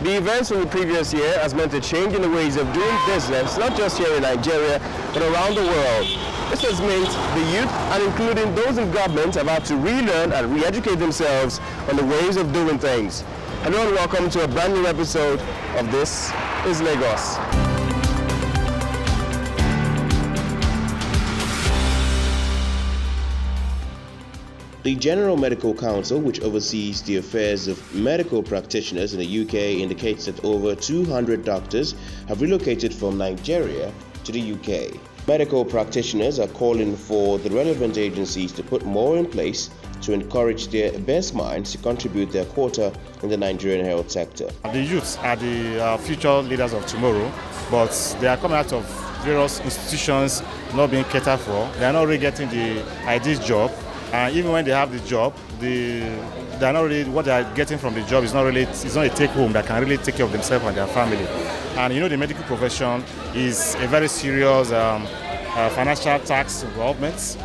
The events from the previous year has meant a change in the ways of doing business, not just here in Nigeria, but around the world. This has meant the youth, and including those in government, have had to relearn and re-educate themselves on the ways of doing things. Hello and welcome to a brand new episode of This is Lagos. The General Medical Council, which oversees the affairs of medical practitioners in the UK, indicates that over 200 doctors have relocated from Nigeria to the UK. Medical practitioners are calling for the relevant agencies to put more in place to encourage their best minds to contribute their quota in the Nigerian health sector. The youths are the future leaders of tomorrow, but they are coming out of various institutions not being catered for. They are not really getting the ideal job. And even when they have the job, they are not really, what they are getting from the job is not a take home that can really take care of themselves and their family. And you know, the medical profession is a very serious financial tax involvement.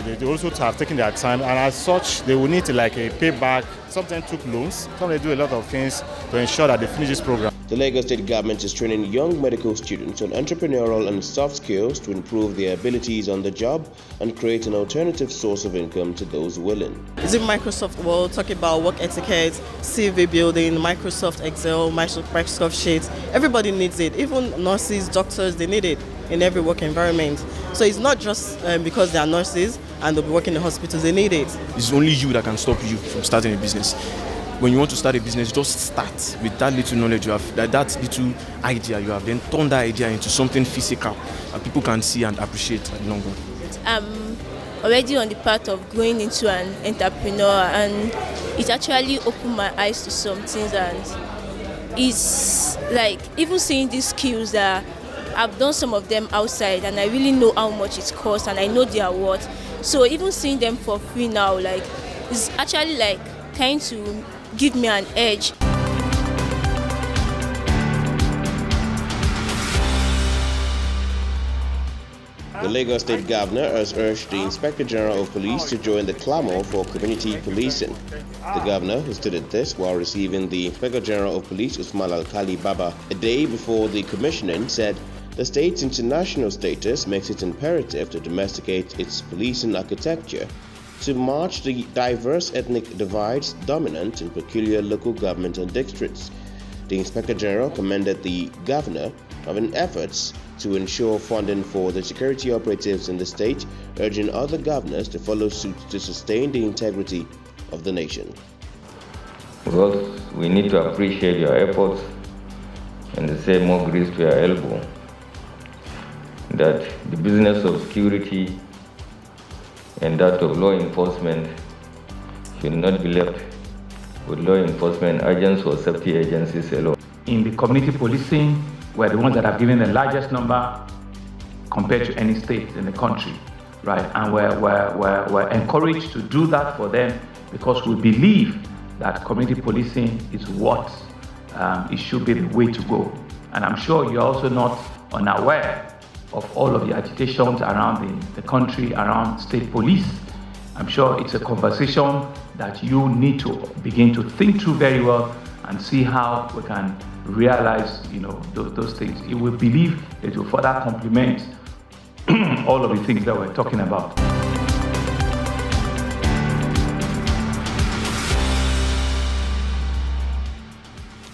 They also have taken their time, and as such, they will need like a payback. Sometimes took loans, sometimes do a lot of things to ensure that they finish this program. The Lagos State government is training young medical students on entrepreneurial and soft skills to improve their abilities on the job and create an alternative source of income to those willing. Is it Microsoft Word, talking about work etiquette, CV building, Microsoft Excel, Microsoft Sheets? Everybody needs it. Even nurses, doctors, they need it in every work environment. So it's not just because they are nurses and they'll be working in the hospitals, they need it. It's only you that can stop you from starting a business. When you want to start a business, just start with that little knowledge you have, that little idea you have, then turn that idea into something physical that people can see and appreciate at the long run. I'm already on the path of going into an entrepreneur, and it actually opened my eyes to some things, and it's like even seeing these skills that I've done some of them outside, and I really know how much it costs, and I know their worth. So even seeing them for free now, like, it's actually like trying to give me an edge. The Lagos State Governor has urged the Inspector General of Police to join the clamor for community policing. The Governor, who stated this while receiving the Inspector General of Police Usman Alkali Baba a day before the commissioning, said the state's international status makes it imperative to domesticate its policing architecture to match the diverse ethnic divides dominant in peculiar local government and districts. The Inspector General commended the Governor on efforts to ensure funding for the security operatives in the state, urging other governors to follow suit to sustain the integrity of the nation. Because we need to appreciate your efforts and to say more grease to your elbow, that the business of security and that of law enforcement should not be left with law enforcement agents or safety agencies alone. In the community policing, we're the ones that have given the largest number compared to any state in the country, right? And we're encouraged to do that for them because we believe that community policing is what it should be the way to go. And I'm sure you're also not unaware of all of the agitations around the country, around state police. I'm sure it's a conversation that you need to begin to think through very well and see how we can realize, those things. We believe it will further complement all of the things that we're talking about.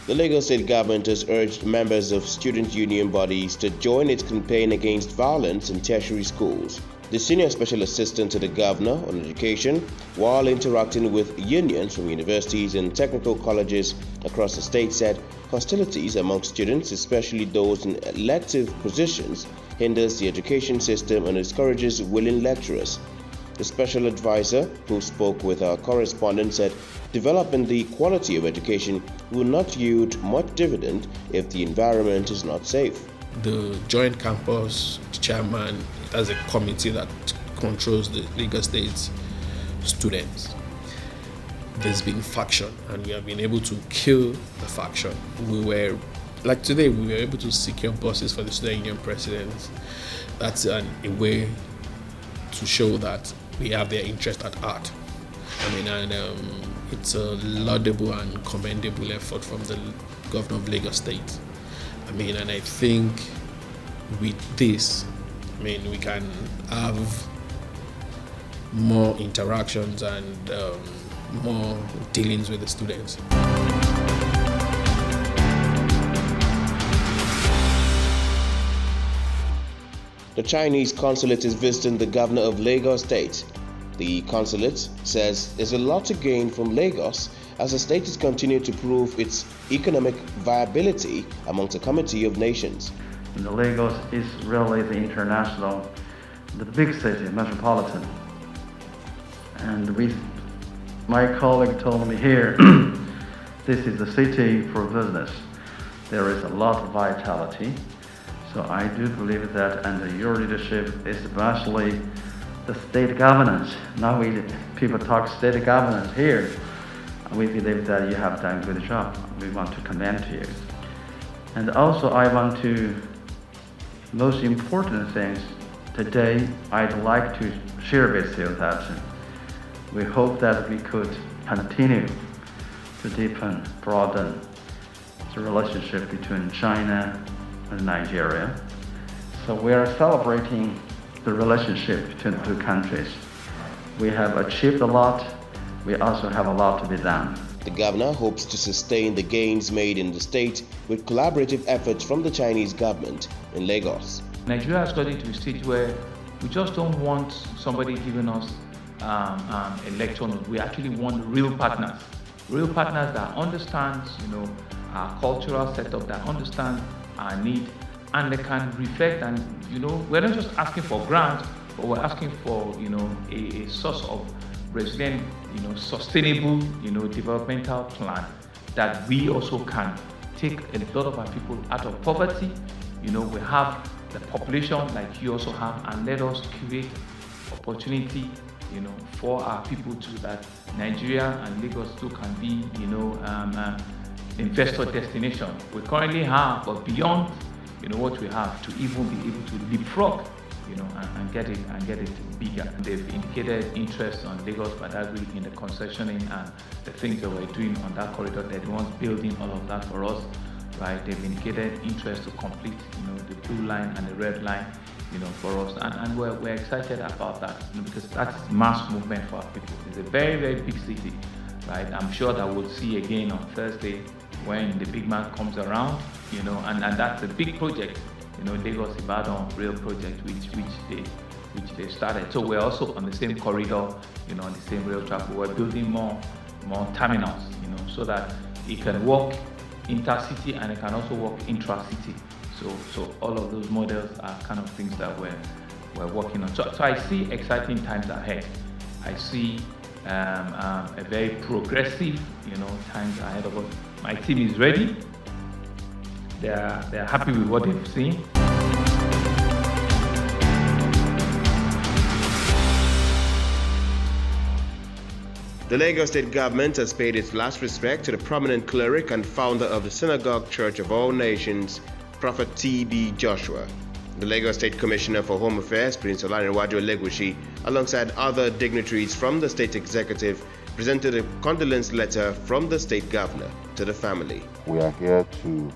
The Lagos State government has urged members of student union bodies to join its campaign against violence in tertiary schools. The senior special assistant to the governor on education, while interacting with unions from universities and technical colleges across the state, said hostilities among students, especially those in elective positions, hinders the education system and discourages willing lecturers. The special advisor, who spoke with our correspondent, said developing the quality of education will not yield much dividend if the environment is not safe. The joint campus chairman has a committee that controls the Lagos State students. There's been faction, and we have been able to kill the faction. Today, we were able to secure buses for the student union presidents. That's a way to show that we have their interest at heart. it's a laudable and commendable effort from the governor of Lagos State. And I think with this, we can have more interactions and more dealings with the students. The Chinese consulate is visiting the governor of Lagos State. The consulate says there's a lot to gain from Lagos as the state is continuing to prove its economic viability amongst a community of nations. The Lagos is really the international, the big city, metropolitan. And my colleague told me here, this is a city for business. There is a lot of vitality. So I do believe that under your leadership, especially the state governance. Now people talk state governance here. We believe that you have done a good job. We want to commend you. And also I want to, most important things today, I'd like to share with you that we hope that we could continue to deepen, broaden the relationship between China and Nigeria. So we are celebrating the relationship between the two countries. We have achieved a lot. We also have a lot to be done. The governor hopes to sustain the gains made in the state with collaborative efforts from the Chinese government in Lagos. Nigeria has got into a stage where we just don't want somebody giving us a lecture. We actually want real partners that understand, our cultural setup, that understand our need, and they can reflect. And we're not just asking for grants, but we're asking for a source of resilient, sustainable, developmental plan that we also can take a lot of our people out of poverty. We have the population like you also have, and let us create opportunity, for our people too, that Nigeria and Lagos too can be, investor destination. We currently have, but beyond, what we have, to even be able to leapfrog, and get it bigger. They've indicated interest on Lagos Badagry in the concessioning and the things that we're doing on that corridor. They're the ones building all of that for us, right? They've indicated interest to complete, the blue line and the red line, for us, and we're excited about that, because that's mass movement for our people. It's a very, very big city, right? I'm sure that we'll see again on Thursday when the big man comes around, and that's a big project, Lagos Ibadan rail project, which they started. So we're also on the same corridor, on the same rail track. We're building more terminals, so that it can work intercity and it can also work intra-city. So all of those models are kind of things that we're working on. So I see exciting times ahead. I see a very progressive, times ahead of us. My team is ready. They're happy with what they've seen. The Lagos State government has paid its last respect to the prominent cleric and founder of the Synagogue Church of All Nations, Prophet T.B. Joshua. The Lagos State Commissioner for Home Affairs, Prince Olanrewaju Elegushi, alongside other dignitaries from the state executive, presented a condolence letter from the state governor to the family. We are here to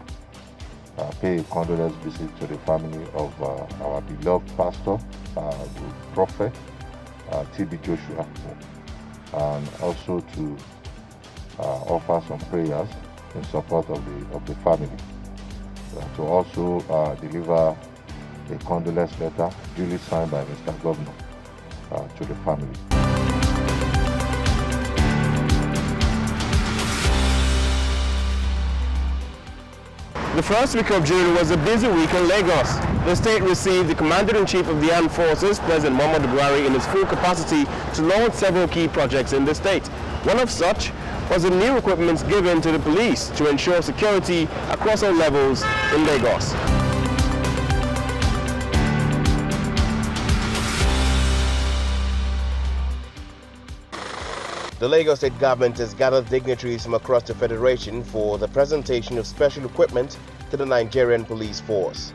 pay a condolence visit to the family of our beloved pastor, the Prophet T.B. Joshua, and also to offer some prayers in support of the family. To also deliver a condolence letter duly signed by Mr. Governor to the family. The first week of June was a busy week in Lagos. The state received the Commander-in-Chief of the Armed Forces, President Muhammadu Buhari, in his full capacity to launch several key projects in the state. One of such was the new equipment given to the police to ensure security across all levels in Lagos. The Lagos State government has gathered dignitaries from across the federation for the presentation of special equipment to the Nigerian police force.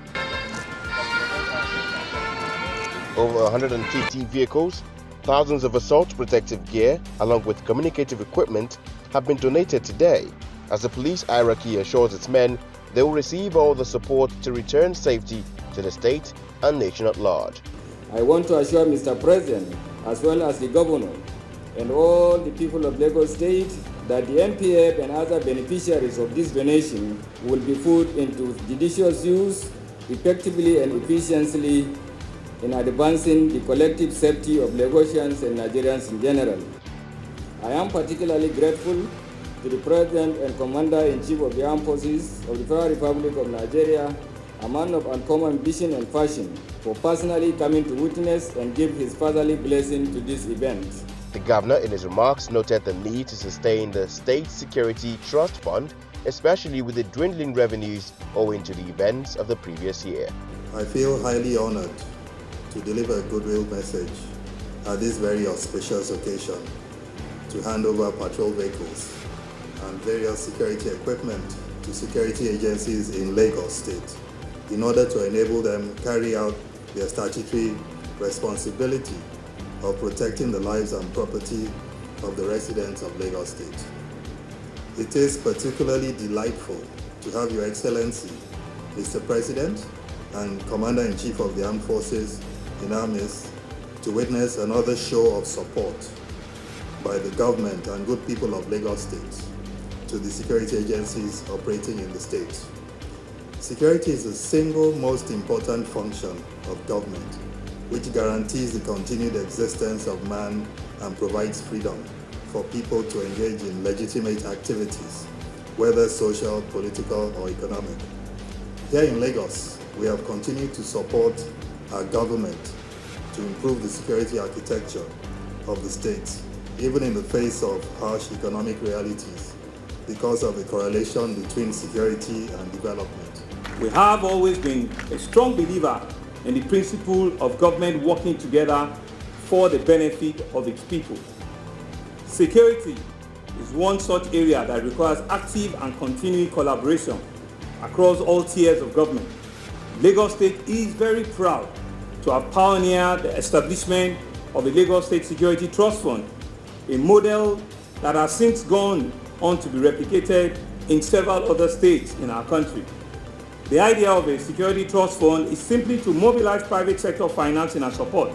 Over 150 vehicles, Thousands of assault protective gear, along with communicative equipment, have been donated today. As the police hierarchy assures its men, they will receive all the support to return safety to the state and nation at large. I want to assure Mr. President, as well as the Governor, and all the people of Lagos State, that the MPF and other beneficiaries of this donation will be put into judicious use effectively and efficiently in advancing the collective safety of Lagosians and Nigerians in general. I am particularly grateful to the President and Commander-in-Chief of the Armed Forces of the Federal Republic of Nigeria, a man of uncommon vision and passion, for personally coming to witness and give his fatherly blessing to this event. The governor, in his remarks, noted the need to sustain the State Security Trust Fund, especially with the dwindling revenues owing to the events of the previous year. I feel highly honored to deliver a goodwill message at this very auspicious occasion to hand over patrol vehicles and various security equipment to security agencies in Lagos State in order to enable them carry out their statutory responsibility of protecting the lives and property of the residents of Lagos State. It is particularly delightful to have Your Excellency, Mr. President and Commander-in-Chief of the Armed Forces in our midst to witness another show of support by the government and good people of Lagos State to the security agencies operating in the state. Security is the single most important function of government, which guarantees the continued existence of man and provides freedom for people to engage in legitimate activities, whether social, political, or economic. Here in Lagos, we have continued to support our government to improve the security architecture of the state, even in the face of harsh economic realities, because of the correlation between security and development. We have always been a strong believer in the principle of government working together for the benefit of its people. Security is one such area that requires active and continuing collaboration across all tiers of government. Lagos State is very proud to have pioneered the establishment of the Lagos State Security Trust Fund, a model that has since gone on to be replicated in several other states in our country. The idea of a security trust fund is simply to mobilize private sector financing and support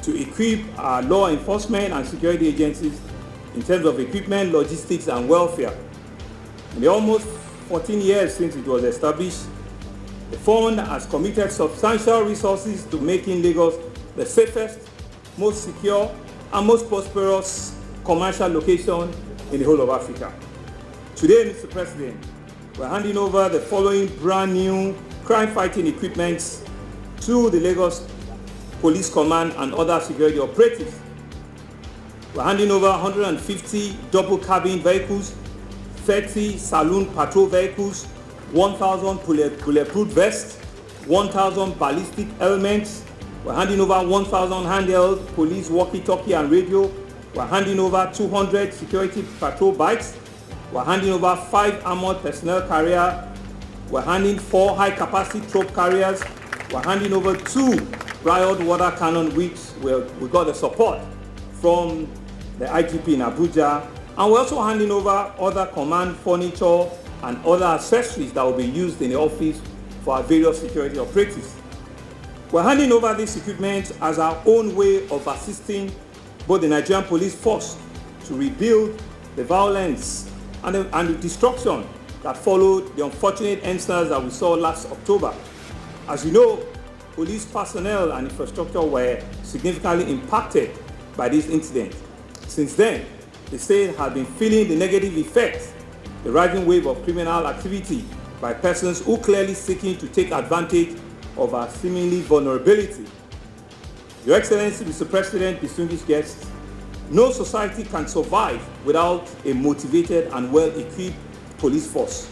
to equip our law enforcement and security agencies in terms of equipment, logistics, and welfare. In the almost 14 years since it was established, the fund has committed substantial resources to making Lagos the safest, most secure, and most prosperous commercial location in the whole of Africa. Today, Mr. President, we're handing over the following brand new crime-fighting equipment to the Lagos Police Command and other security operatives. We're handing over 150 double-cabin vehicles, 30 saloon patrol vehicles, 1,000 bulletproof vests, 1,000 ballistic helmets. We're handing over 1,000 handheld police walkie-talkie and radio. We're handing over 200 security patrol bikes. We're handing over 5 armored personnel carriers. We're handing 4 high-capacity troop carriers. We're handing over 2 riot water cannon, which we got the support from the IGP in Abuja. And we're also handing over other command furniture and other accessories that will be used in the office for our various security operatives. We're handing over this equipment as our own way of assisting both the Nigerian police force to rebuild the violence and the destruction that followed the unfortunate incidents that we saw last October. As you know, police personnel and infrastructure were significantly impacted by this incident. Since then, the state has been feeling the negative effects, the rising wave of criminal activity by persons who clearly seeking to take advantage of our seemingly vulnerability. Your Excellency, Mr. President, distinguished guests, no society can survive without a motivated and well-equipped police force.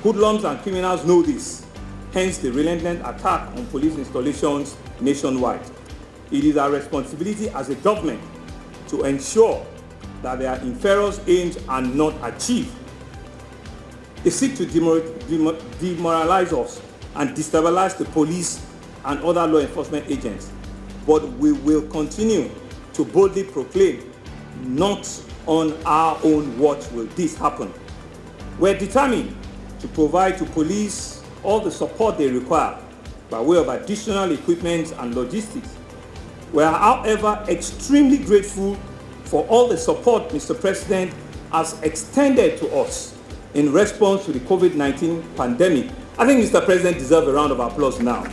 Hoodlums and criminals know this, hence the relentless attack on police installations nationwide. It is our responsibility as a government to ensure that their nefarious aims are not achieved. They seek to demoralize us and destabilize the police and other law enforcement agents, but we will continue to boldly proclaim, not on our own watch will this happen. We're determined to provide to police all the support they require by way of additional equipment and logistics. We are, however, extremely grateful for all the support Mr. President has extended to us in response to the COVID-19 pandemic. I think Mr. President deserves a round of applause now.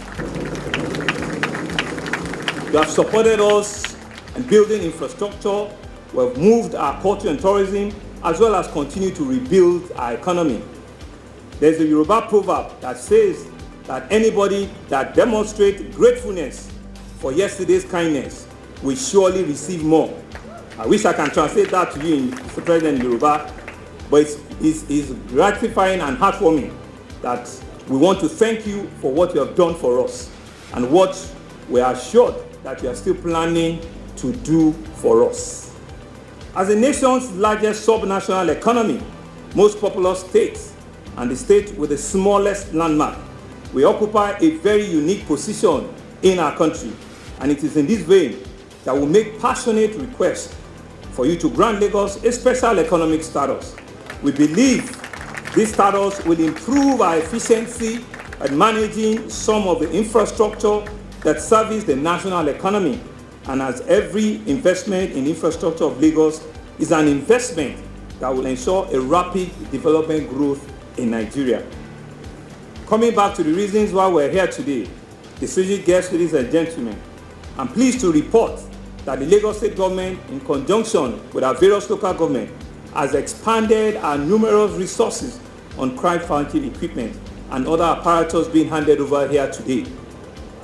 You have supported us in building infrastructure. We have moved our culture and tourism, as well as continue to rebuild our economy. There's a Yoruba proverb that says that anybody that demonstrates gratefulness for yesterday's kindness will surely receive more. I wish I can translate that to you, Mr. President, in Yoruba, but it's gratifying and heartwarming that we want to thank you for what you have done for us and what we are assured that you are still planning to do for us. As the nation's largest subnational economy, most populous state, and the state with the smallest landmark, we occupy a very unique position in our country, and it is in this vein that we make passionate requests for you to grant Lagos a special economic status. We believe this status will improve our efficiency at managing some of the infrastructure that service the national economy, and as every investment in infrastructure of Lagos is an investment that will ensure a rapid development growth in Nigeria. Coming back to the reasons why we're here today, distinguished guests, ladies and gentlemen, I'm pleased to report that the Lagos State Government, in conjunction with our various local governments, has expanded our numerous resources on crime-fighting equipment and other apparatus being handed over here today.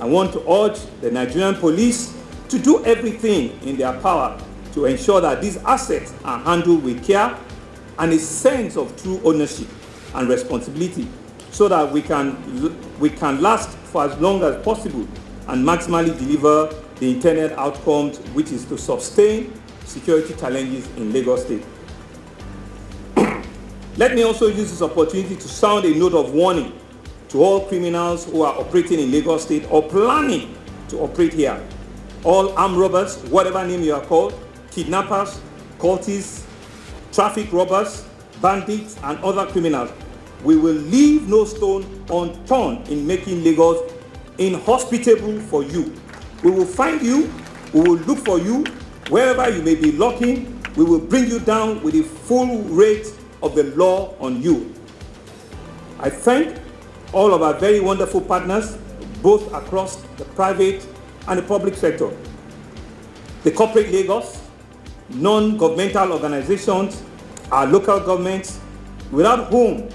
I want to urge the Nigerian police to do everything in their power to ensure that these assets are handled with care and a sense of true ownership and responsibility, so that we can last for as long as possible and maximally deliver the intended outcomes, which is to sustain security challenges in Lagos State. Let me also use this opportunity to sound a note of warning to all criminals who are operating in Lagos State or planning to operate here. All armed robbers, whatever name you are called, kidnappers, cultists, traffic robbers, bandits, and other criminals, we will leave no stone unturned in making Lagos inhospitable for you. We will find you, we will look for you, wherever you may be lurking, we will bring you down with the full rate of the law on you. I thank all of our very wonderful partners, both across the private and the public sector. The corporate Lagos, non-governmental organizations, our local governments, without whom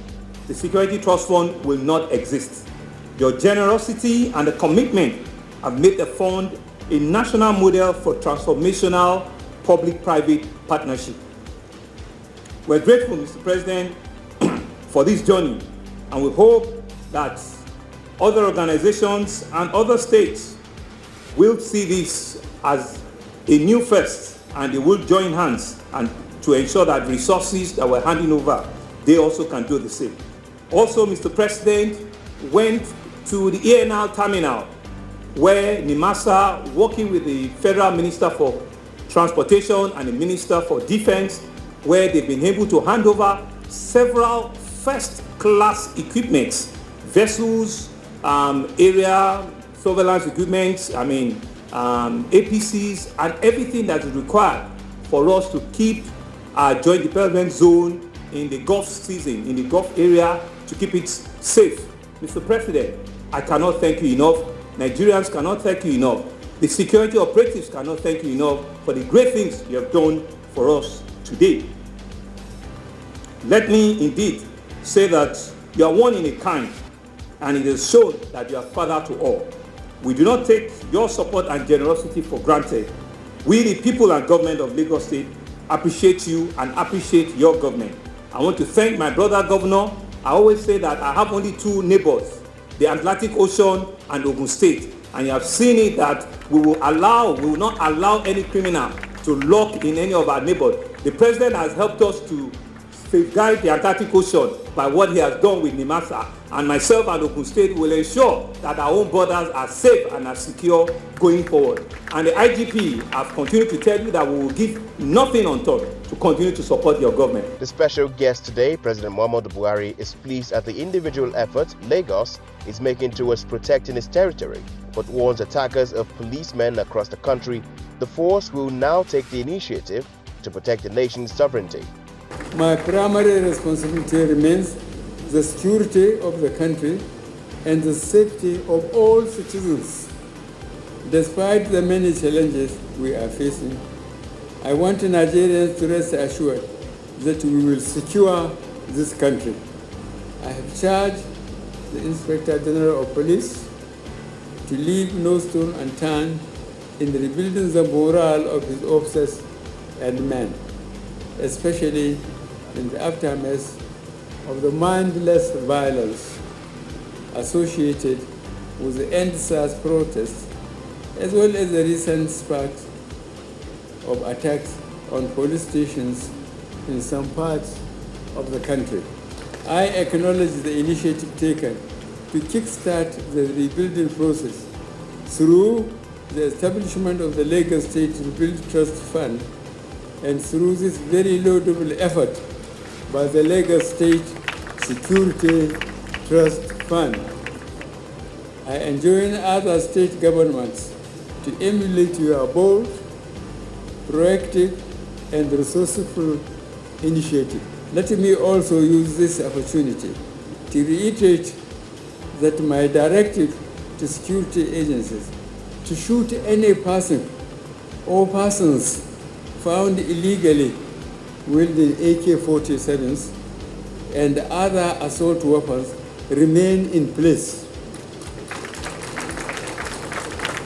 the Security Trust Fund will not exist. Your generosity and the commitment have made the fund a national model for transformational public-private partnership. We're grateful, Mr. President, for this journey, and we hope that other organizations and other states will see this as a new first, and they will join hands and to ensure that resources that we're handing over, they also can do the same. Also, Mr. President went to the ENL terminal where NIMASA, working with the Federal Minister for Transportation and the Minister for Defense, where they've been able to hand over several first-class equipments, vessels, area surveillance equipment, APCs, and everything that is required for us to keep our joint development zone in the Gulf season, in the Gulf area, to keep it safe. Mr. President, I cannot thank you enough. Nigerians cannot thank you enough. The security operatives cannot thank you enough for the great things you have done for us today. Let me indeed say that you are one in a kind, and it is shown that you are father to all. We do not take your support and generosity for granted. We, the people and government of Lagos State, appreciate you and appreciate your government. I want to thank my brother governor. I always say that I have only two neighbors, the Atlantic Ocean and Ogun State. And you have seen it that we will not allow any criminal to lurk in any of our neighbors. The president has helped us to safeguard the Antarctic Ocean by what he has done with NIMASA, and myself and Ogun State will ensure that our own borders are safe and are secure going forward. And the IGP have continued to tell you that we will give nothing on top to continue to support your government. The special guest today, President Muhammadu Buhari, is pleased at the individual effort Lagos is making towards protecting its territory, but warns attackers of policemen across the country the force will now take the initiative to protect the nation's sovereignty. My primary responsibility remains the security of the country and the safety of all citizens. Despite the many challenges we are facing, I want Nigerians to rest assured that we will secure this country. I have charged the Inspector General of Police to leave no stone unturned in rebuilding the morale of his officers and men, especially in the aftermath of the mindless violence associated with the end-SARS protests, as well as the recent spate of attacks on police stations in some parts of the country. I acknowledge the initiative taken to kickstart the rebuilding process through the establishment of the Lagos State Rebuild Trust Fund and through this very laudable effort by the Lagos State Security Trust Fund. I enjoin other state governments to emulate your bold, proactive, and resourceful initiative. Let me also use this opportunity to reiterate that my directive to security agencies to shoot any person or persons found illegally wielding AK-47s and other assault weapons remain in place.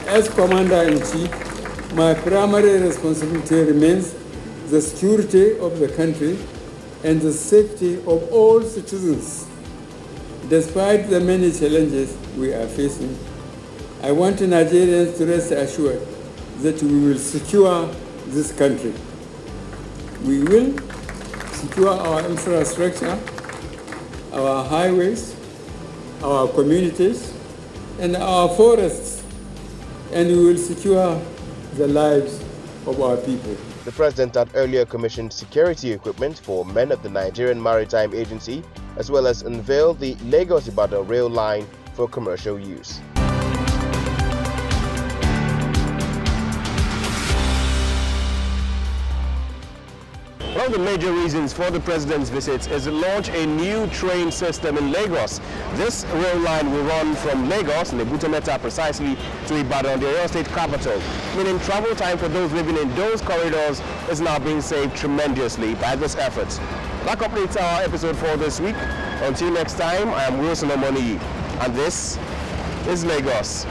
As Commander-in-Chief, my primary responsibility remains the security of the country and the safety of all citizens. Despite the many challenges we are facing, I want Nigerians to rest assured that we will secure this country. We will secure our infrastructure, our highways, our communities, and our forests, and we will secure the lives of our people. The president had earlier commissioned security equipment for men of the Nigerian Maritime Agency, as well as unveiled the Lagos-Ibadan rail line for commercial use. One of the major reasons for the president's visit is to launch a new train system in Lagos. This rail line will run from Lagos, Nebutemeta precisely, to Ibadan, the Oyo State capital, meaning travel time for those living in those corridors is now being saved tremendously by this effort. That completes our episode for this week. Until next time, I am Wilson Omoniyi, and this is Lagos.